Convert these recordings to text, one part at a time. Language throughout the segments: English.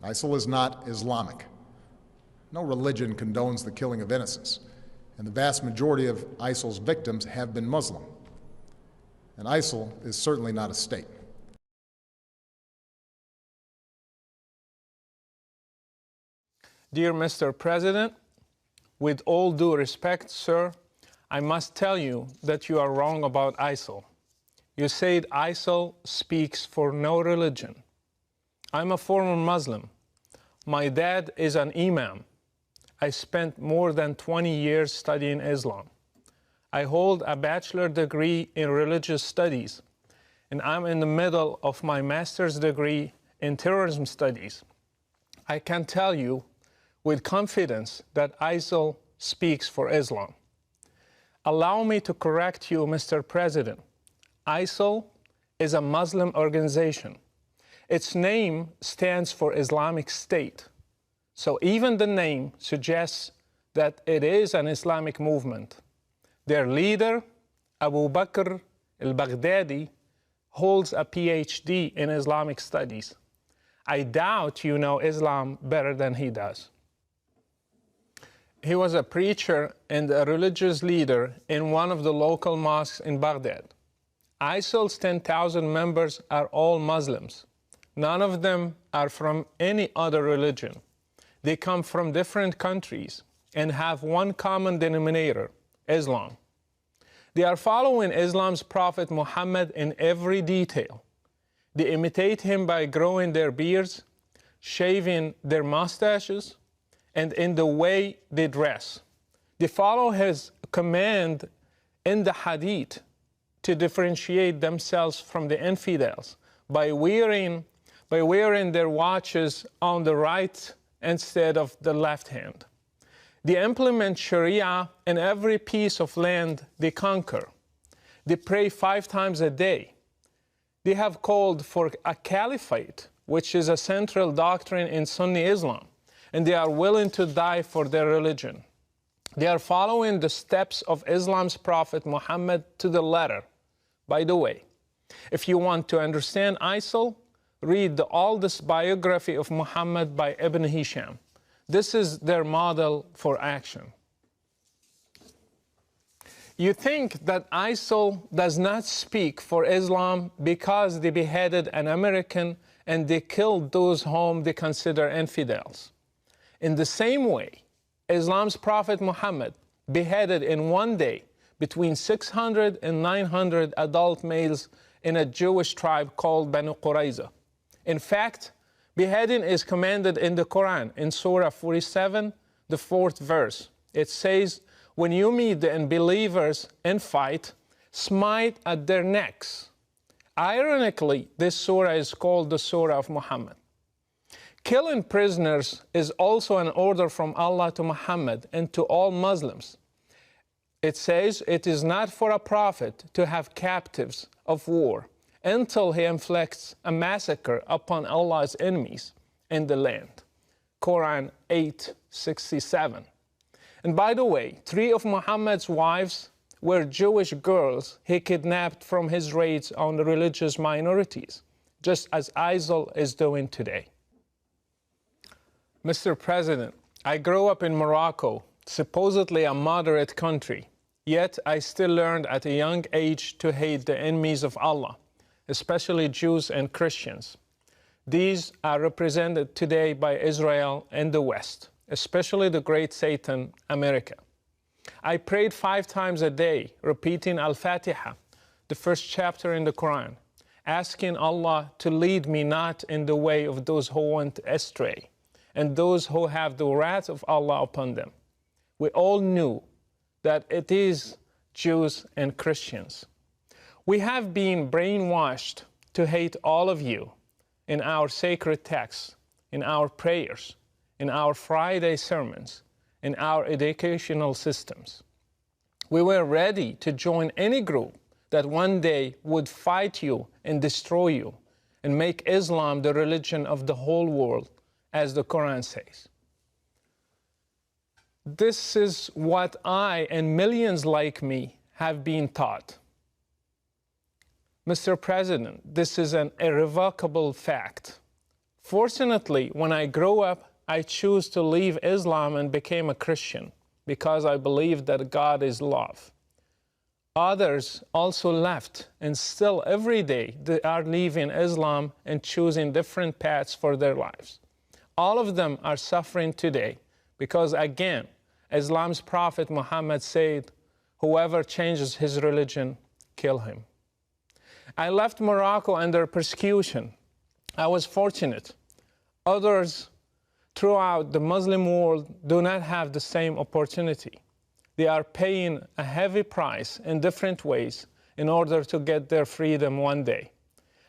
ISIL is not Islamic. No religion condones the killing of innocents, and the vast majority of ISIL's victims have been Muslim. And ISIL is certainly not a state. Dear Mr. President, with all due respect, sir, I must tell you that you are wrong about ISIL. You said ISIL speaks for no religion. I'm a former Muslim. My dad is an imam. I spent more than 20 years studying Islam. I hold a bachelor degree in religious studies, and I'm in the middle of my master's degree in terrorism studies. I can tell you with confidence that ISIL speaks for Islam. Allow me to correct you, Mr. President. ISIL is a Muslim organization. Its name stands for Islamic State. So even the name suggests that it is an Islamic movement. Their leader, Abu Bakr al-Baghdadi, holds a PhD in Islamic studies. I doubt you know Islam better than he does. He was a preacher and a religious leader in one of the local mosques in Baghdad. ISIL's 10,000 members are all Muslims. None of them are from any other religion. They come from different countries and have one common denominator, Islam. They are following Islam's Prophet Muhammad in every detail. They imitate him by growing their beards, shaving their mustaches, and in the way they dress. They follow his command in the hadith to differentiate themselves from the infidels by wearing their watches on the right instead of the left hand. They implement Sharia in every piece of land they conquer. They pray 5 times a day. They have called for a caliphate, which is a central doctrine in Sunni Islam, and they are willing to die for their religion. They are following the steps of Islam's Prophet Muhammad to the letter. By the way, if you want to understand ISIL, read the oldest biography of Muhammad by Ibn Hisham. This is their model for action. You think that ISIL does not speak for Islam because they beheaded an American and they killed those whom they consider infidels. In the same way, Islam's Prophet Muhammad beheaded in one day between 600 and 900 adult males in a Jewish tribe called Banu Qurayza. In fact, beheading is commanded in the Quran in Surah 47, the 4th verse. It says, when you meet the unbelievers in fight, smite at their necks. Ironically, this surah is called the Surah of Muhammad. Killing prisoners is also an order from Allah to Muhammad and to all Muslims. It says it is not for a prophet to have captives of war until he inflicts a massacre upon Allah's enemies in the land. Quran 8:67. And by the way, 3 of Muhammad's wives were Jewish girls he kidnapped from his raids on the religious minorities, just as ISIL is doing today. Mr. President, I grew up in Morocco, supposedly a moderate country, yet I still learned at a young age to hate the enemies of Allah, especially Jews and Christians. These are represented today by Israel and the West, especially the great Satan, America. I prayed 5 times a day, repeating Al-Fatiha, the first chapter in the Quran, asking Allah to lead me not in the way of those who went astray, and those who have the wrath of Allah upon them. We all knew that it is Jews and Christians. We have been brainwashed to hate all of you in our sacred texts, in our prayers, in our Friday sermons, in our educational systems. We were ready to join any group that one day would fight you and destroy you and make Islam the religion of the whole world, as the Quran says. This is what I and millions like me have been taught. Mr. President, this is an irrevocable fact. Fortunately, when I grew up, I chose to leave Islam and became a Christian because I believed that God is love. Others also left, and still every day they are leaving Islam and choosing different paths for their lives. All of them are suffering today because, again, Islam's Prophet Muhammad said, whoever changes his religion, kill him. I left Morocco under persecution. I was fortunate. Others throughout the Muslim world do not have the same opportunity. They are paying a heavy price in different ways in order to get their freedom one day.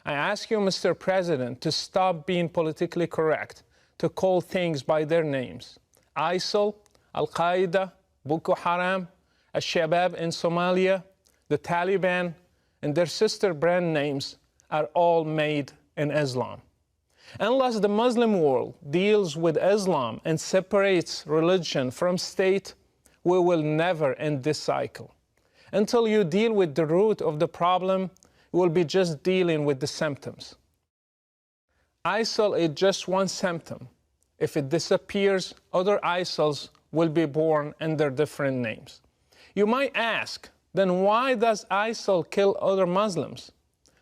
I ask you, Mr. President, to stop being politically correct, to call things by their names. ISIL, Al-Qaeda, Boko Haram, Al-Shabaab in Somalia, the Taliban, and their sister brand names are all made in Islam. Unless the Muslim world deals with Islam and separates religion from state, we will never end this cycle. Until you deal with the root of the problem, you will be just dealing with the symptoms. ISIL is just one symptom. If it disappears, other ISILs will be born under different names. You might ask, then why does ISIL kill other Muslims?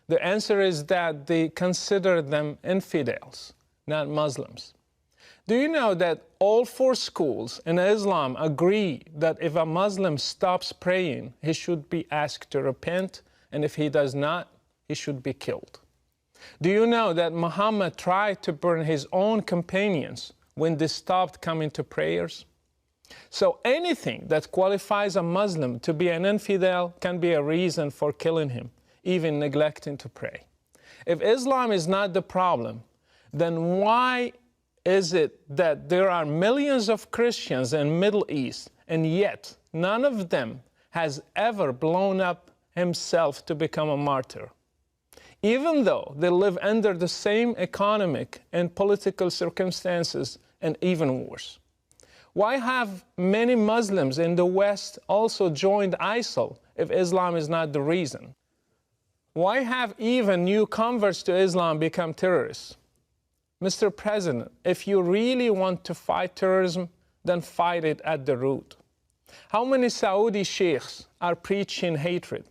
The answer is that they consider them infidels, not Muslims. Do you know that all 4 schools in Islam agree that if a Muslim stops praying, he should be asked to repent, and if he does not, he should be killed? Do you know that Muhammad tried to burn his own companions when they stopped coming to prayers? So anything that qualifies a Muslim to be an infidel can be a reason for killing him, even neglecting to pray. If Islam is not the problem, then why is it that there are millions of Christians in the Middle East, and yet none of them has ever blown up himself to become a martyr? Even though they live under the same economic and political circumstances, and even worse. Why have many Muslims in the West also joined ISIL if Islam is not the reason? Why have even new converts to Islam become terrorists? Mr. President, if you really want to fight terrorism, then fight it at the root. How many Saudi sheikhs are preaching hatred?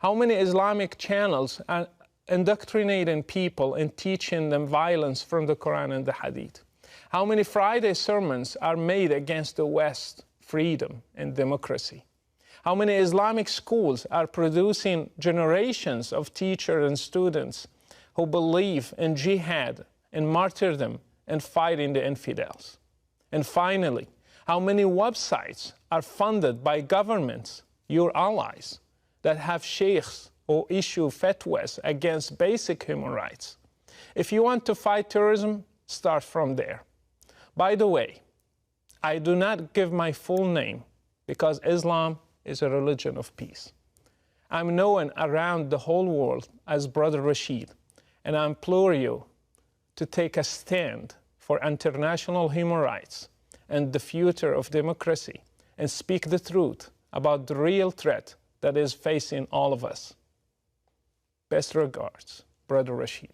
How many Islamic channels are indoctrinating people and teaching them violence from the Quran and the Hadith? How many Friday sermons are made against the West, freedom and democracy? How many Islamic schools are producing generations of teachers and students who believe in jihad and martyrdom and fighting the infidels? And finally, how many websites are funded by governments, your allies, that have sheikhs who issue fatwas against basic human rights? If you want to fight terrorism, start from there. By the way, I do not give my full name because Islam is a religion of peace. I'm known around the whole world as Brother Rachid, and I implore you to take a stand for international human rights and the future of democracy and speak the truth about the real threat that is facing all of us. Best regards, Brother Rachid.